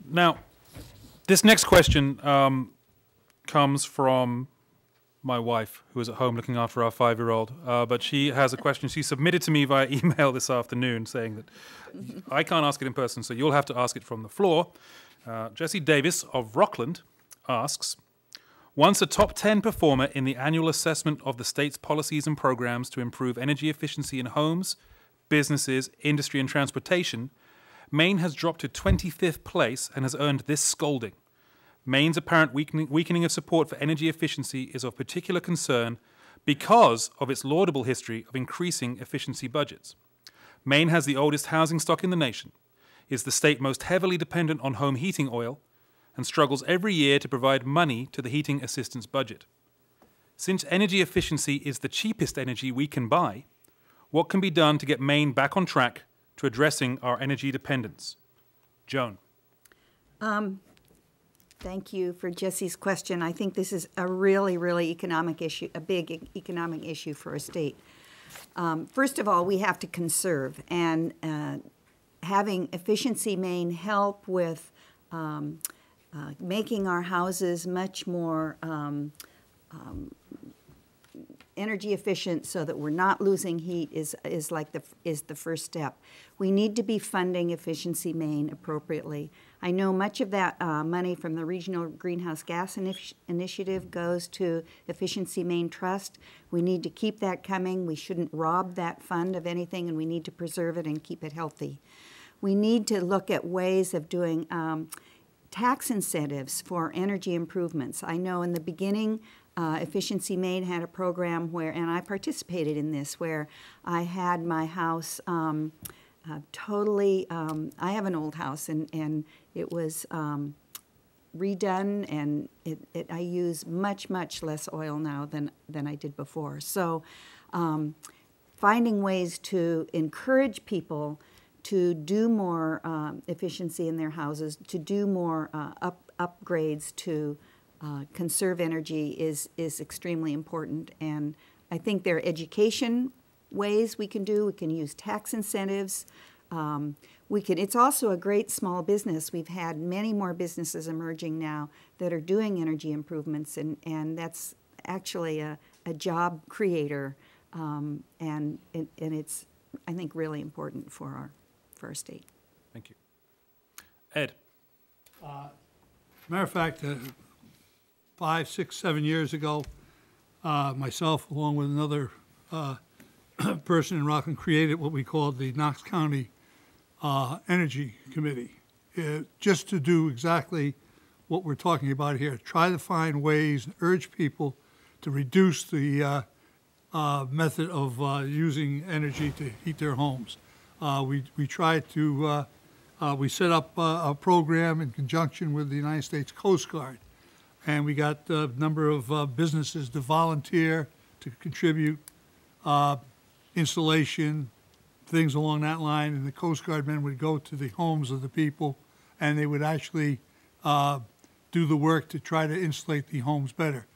Now, this next question comes from my wife, who is at home looking after our 5-year-old. But she has a question she submitted to me via email this afternoon saying that I can't ask it in person, so you'll have to ask it from the floor. Jesse Davis of Rockland asks, once a top 10 performer in the annual assessment of the state's policies and programs to improve energy efficiency in homes, businesses, industry and transportation, Maine has dropped to 25th place and has earned this scolding. Maine's apparent weakening of support for energy efficiency is of particular concern because of its laudable history of increasing efficiency budgets. Maine has the oldest housing stock in the nation, is the state most heavily dependent on home heating oil, and struggles every year to provide money to the heating assistance budget. Since energy efficiency is the cheapest energy we can buy, what can be done to get Maine back on track to addressing our energy dependence? Joan. Thank you for Jesse's question. I think this is a really economic issue, a big economic issue for a state. First of all, we have to conserve, and having Efficiency Maine help with making our houses much more energy efficient so that we're not losing heat is the first step. We need to be funding Efficiency Maine appropriately. I know much of that money from the Regional Greenhouse Gas Initiative goes to Efficiency Maine Trust. We need to keep that coming. We shouldn't rob that fund of anything, and we need to preserve it and keep it healthy. We need to look at ways of doing tax incentives for energy improvements. I know in the beginning, Efficiency Maine had a program where, and I participated in this, where I had my house totally, I have an old house, and it was redone, and I use much less oil now than I did before. So finding ways to encourage people to do more efficiency in their houses, to do more upgrades to conserve energy is extremely important. And I think there are education ways we can do. We can use tax incentives. It's also a great small business. We've had many more businesses emerging now that are doing energy improvements, and that's actually a job creator, and it's, I think, really important for our state. Thank you. Ed. Matter of fact, 5, 6, 7 years ago, myself, along with another person in Rockland, created what we called the Knox County Energy Committee, just to do exactly what we're talking about here. Try to find ways and urge people to reduce the method of using energy to heat their homes. We tried to, we set up a program in conjunction with the United States Coast Guard, and we got a number of businesses to volunteer, to contribute installation, things along that line, and the Coast Guard men would go to the homes of the people, and they would actually do the work to try to insulate the homes better.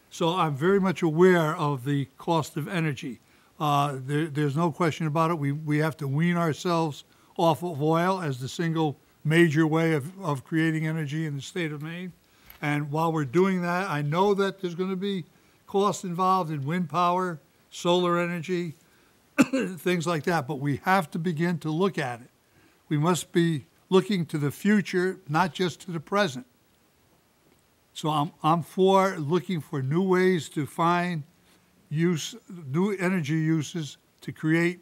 So I'm very much aware of the cost of energy. There's no question about it. We have to wean ourselves off of oil as the single major way of creating energy in the state of Maine. And while we're doing that, I know that there's going to be costs involved in wind power, solar energy, things like that, but we have to begin to look at it. We must be looking to the future, not just to the present. So I'm for looking for new ways to find new energy uses to create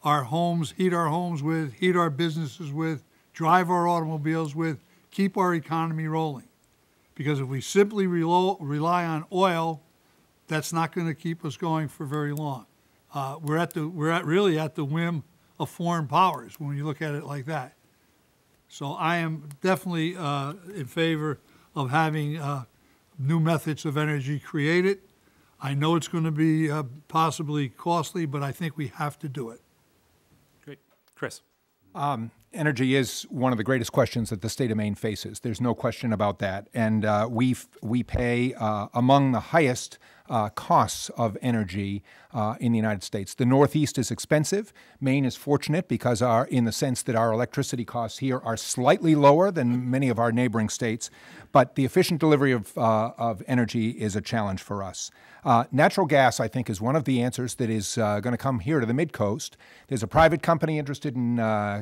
our homes, heat our homes with, heat our businesses with, drive our automobiles with, keep our economy rolling. Because if we simply rely on oil, that's not going to keep us going for very long. We're really at the whim of foreign powers when you look at it like that. So I am definitely in favor of having new methods of energy created. I know it's going to be possibly costly, but I think we have to do it. Great. Chris. Energy is one of the greatest questions that the state of Maine faces. There's no question about that. And we pay among the highest costs of energy in the United States. The Northeast is expensive. Maine is fortunate because in the sense that our electricity costs here are slightly lower than many of our neighboring states, but the efficient delivery of energy is a challenge for us. Natural gas, I think, is one of the answers that is going to come here to the Mid-Coast. There's a private company interested in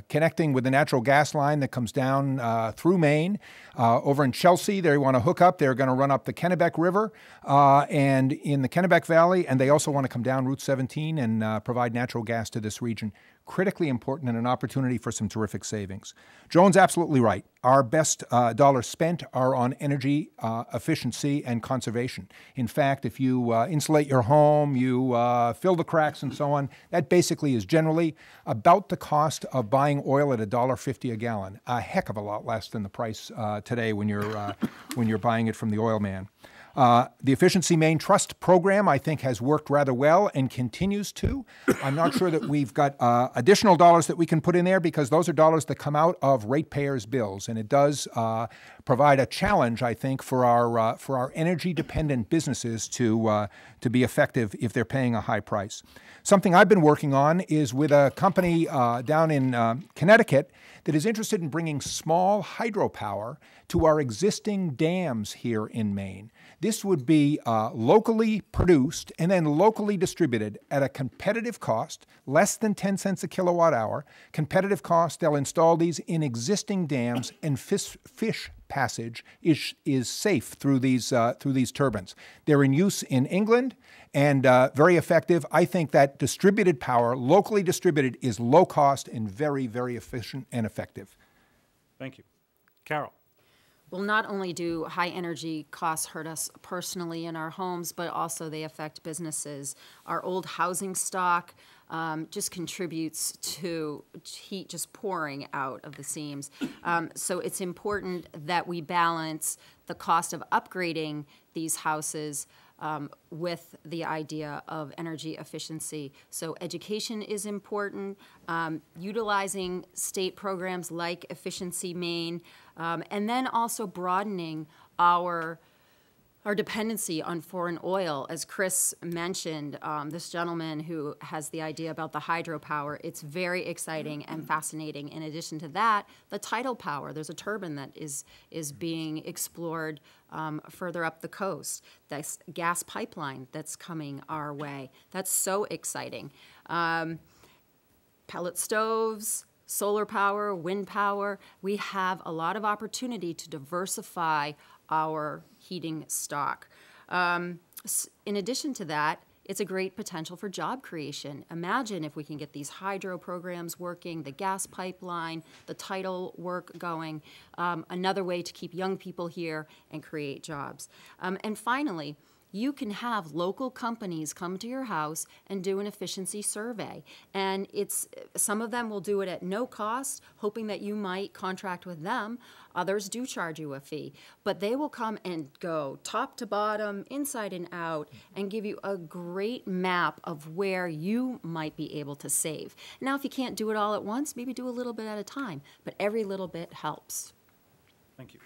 connecting with the natural gas line that comes down through Maine. Over in Chelsea, they want to hook up. They're going to run up the Kennebec River and in the Kennebec Valley, and they also want to come down Route 17 and provide natural gas to this region. Critically important and an opportunity for some terrific savings. Joan's absolutely right. Our best dollars spent are on energy efficiency and conservation. In fact, if you insulate your home, you fill the cracks and so on, that basically is generally about the cost of buying oil at $1.50 a gallon. A heck of a lot less than the price today when you're buying it from the oil man. The Efficiency Maine Trust program, I think, has worked rather well and continues to. I'm not sure that we've got additional dollars that we can put in there because those are dollars that come out of ratepayers' bills, and it does provide a challenge, I think, for our energy-dependent businesses to be effective if they're paying a high price. Something I've been working on is with a company down in Connecticut that is interested in bringing small hydropower to our existing dams here in Maine. This would be locally produced and then locally distributed at a competitive cost, less than 10 cents a kilowatt hour. Competitive cost, they'll install these in existing dams, and fish passage is safe through these turbines. They're in use in England and very effective. I think that distributed power, locally distributed, is low cost and very, very efficient and effective. Thank you. Carol. Well, not only do high energy costs hurt us personally in our homes, but also they affect businesses. Our old housing stock just contributes to heat just pouring out of the seams. So it's important that we balance the cost of upgrading these houses with the idea of energy efficiency. So education is important, utilizing state programs like Efficiency Maine, and then also broadening our dependency on foreign oil. As Chris mentioned, this gentleman who has the idea about the hydropower, it's very exciting and fascinating. In addition to that, the tidal power. There's a turbine that is being explored further up the coast. This gas pipeline that's coming our way. That's so exciting. Pellet stoves, solar power, wind power. We have a lot of opportunity to diversify our heating stock. In addition to that, it's a great potential for job creation. Imagine if we can get these hydro programs working, the gas pipeline, the tidal work going, another way to keep young people here and create jobs. And finally, you can have local companies come to your house and do an efficiency survey. And some of them will do it at no cost, hoping that you might contract with them. Others do charge you a fee. But they will come and go top to bottom, inside and out, and give you a great map of where you might be able to save. Now, if you can't do it all at once, maybe do a little bit at a time. But every little bit helps. Thank you.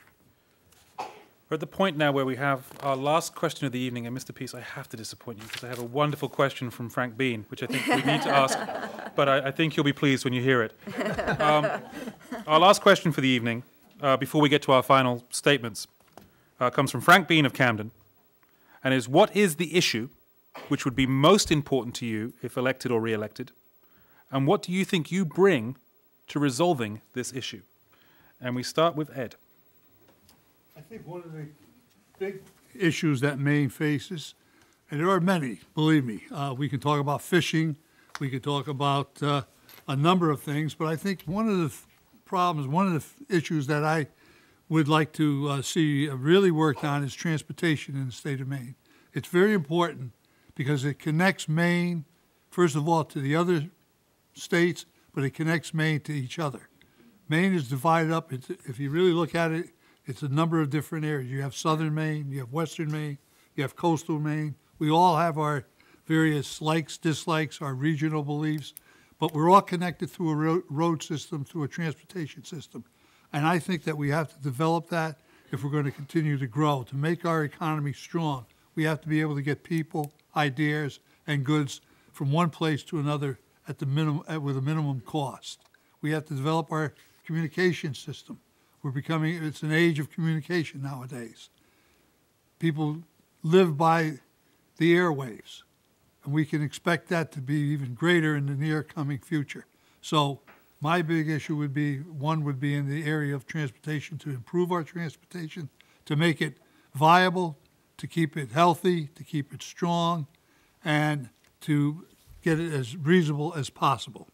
We're at the point now where we have our last question of the evening, and Mr. Peace, I have to disappoint you because I have a wonderful question from Frank Bean, which I think we need to ask, but I think you'll be pleased when you hear it. Our last question for the evening, before we get to our final statements, comes from Frank Bean of Camden, and is, what is the issue which would be most important to you if elected or re-elected, and what do you think you bring to resolving this issue? And we start with Ed. I think one of the big issues that Maine faces, and there are many, believe me, we can talk about fishing, we could talk about a number of things, but I think one of the problems, one of the issues that I would like to see really worked on is transportation in the state of Maine. It's very important because it connects Maine, first of all, to the other states, but it connects Maine to each other. Maine is divided up, if you really look at it, it's a number of different areas. You have southern Maine, you have western Maine, you have coastal Maine. We all have our various likes, dislikes, our regional beliefs, but we're all connected through a road system, through a transportation system. And I think that we have to develop that if we're going to continue to grow. To make our economy strong, We have to be able to get people, ideas, and goods from one place to another at the minimum, with a minimum cost. We have to develop our communication system. It's an age of communication nowadays. People live by the airwaves, and we can expect that to be even greater in the near coming future. So my big issue would be in the area of transportation, to improve our transportation, to make it viable, to keep it healthy, to keep it strong, and to get it as reasonable as possible.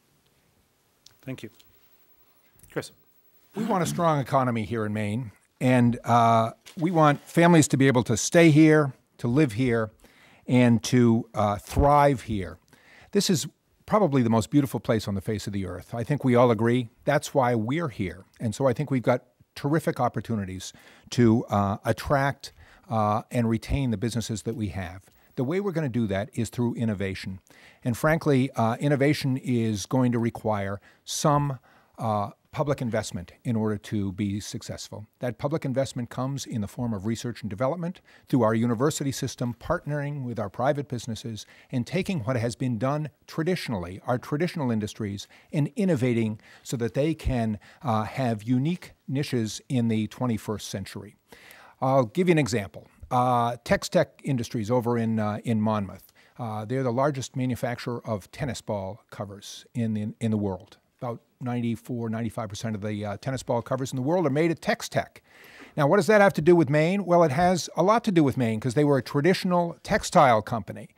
Thank you. Chris. We want a strong economy here in Maine, and we want families to be able to stay here, to live here, and to thrive here. This is probably the most beautiful place on the face of the earth. I think we all agree. That's why we're here. And so I think we've got terrific opportunities to attract and retain the businesses that we have. The way we're going to do that is through innovation. And frankly, innovation is going to require some public investment in order to be successful. That public investment comes in the form of research and development, through our university system partnering with our private businesses and taking what has been done traditionally, our traditional industries, and innovating so that they can have unique niches in the 21st century. I'll give you an example. Tex-Tech Industries over in Monmouth. They're the largest manufacturer of tennis ball covers in the world. About 95% of the tennis ball covers in the world are made at Tex-Tech. Now, what does that have to do with Maine? Well, it has a lot to do with Maine, because they were a traditional textile company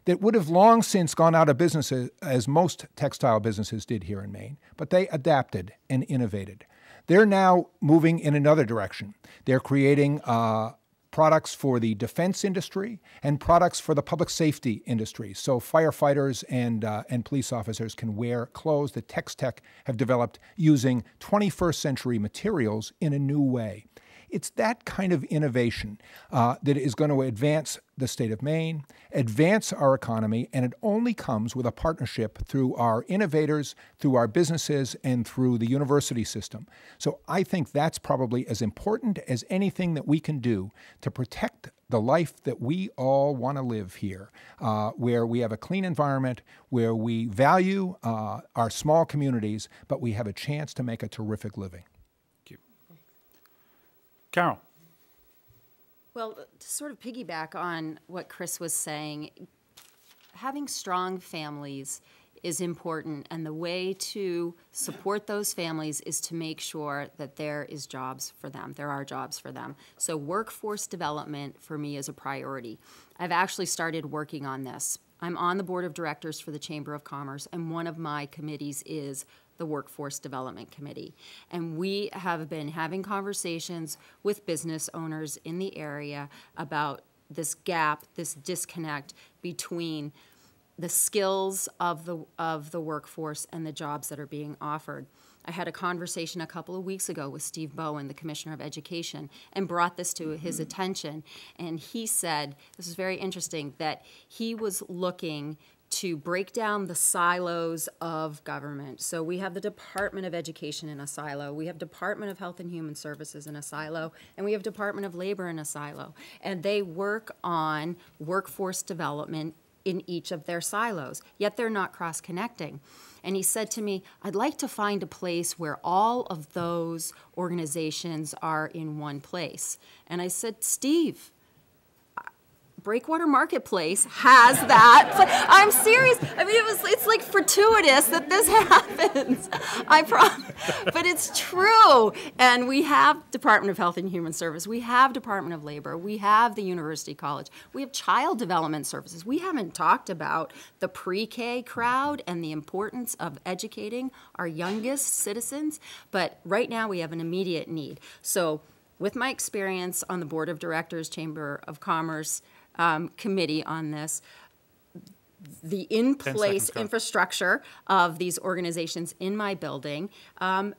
that would have long since gone out of business, as most textile businesses did here in Maine, but they adapted and innovated. They're now moving in another direction. They're creating products for the defense industry and products for the public safety industry. So firefighters and police officers can wear clothes that Tex-Tech have developed using 21st century materials in a new way. It's that kind of innovation that is going to advance the state of Maine, advance our economy, and it only comes with a partnership through our innovators, through our businesses, and through the university system. So I think that's probably as important as anything that we can do to protect the life that we all want to live here, where we have a clean environment, where we value our small communities, but we have a chance to make a terrific living. Carol. Well, to sort of piggyback on what Chris was saying, having strong families is important, and the way to support those families is to make sure that there is jobs for them. There are jobs for them. So workforce development for me is a priority. I've actually started working on this. I'm on the board of directors for the Chamber of Commerce, and one of my committees is the Workforce Development Committee. And we have been having conversations with business owners in the area about this gap, this disconnect between the skills of the workforce and the jobs that are being offered. I had a conversation a couple of weeks ago with Steve Bowen, the Commissioner of Education, and brought this to his attention. And he said, this is very interesting, that he was looking to break down the silos of government. So we have the Department of Education in a silo, we have Department of Health and Human Services in a silo, and we have Department of Labor in a silo. And they work on workforce development in each of their silos, yet they're not cross-connecting. And he said to me, I'd like to find a place where all of those organizations are in one place. And I said, Steve, Breakwater Marketplace has that. But I'm serious. I mean, it's like fortuitous that this happens. I promise. But it's true. And we have Department of Health and Human Service. We have Department of Labor. We have the University College. We have child development services. We haven't talked about the pre-K crowd and the importance of educating our youngest citizens. But right now we have an immediate need. So with my experience on the Board of Directors, Chamber of Commerce, committee on this, the in-place infrastructure of these organizations in my building, I'm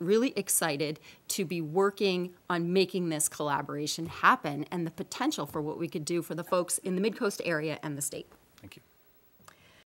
really excited to be working on making this collaboration happen and the potential for what we could do for the folks in the Mid-Coast area and the state.